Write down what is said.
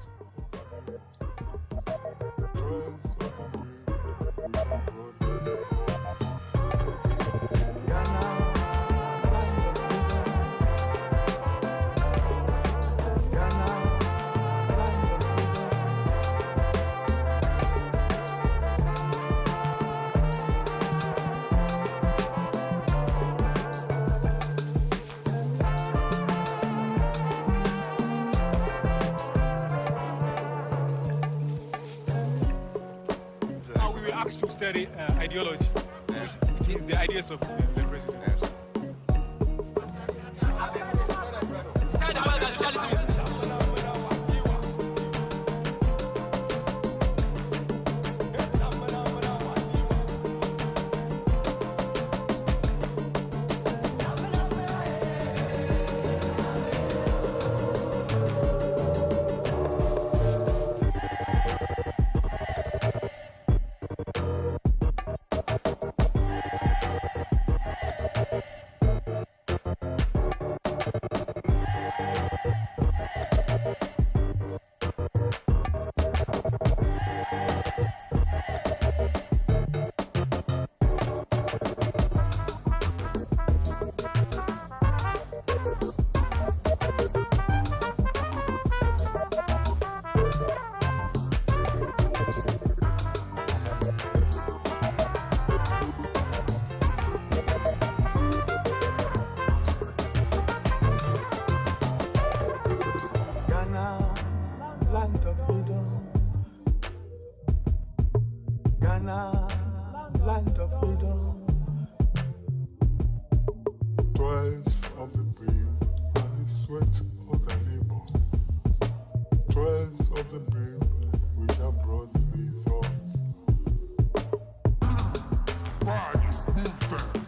sweat of the hero. Toils of the brave, which are broadly developed. Ghana, land of freedom. Ghana, land of freedom. We were asked to study ideology, which is the ideas of the president. Ghana, land of freedom. Ghana, land of freedom. Toils of the brave and the sweat of the labor. Toils of the brave which are broadly thought. Why you move them?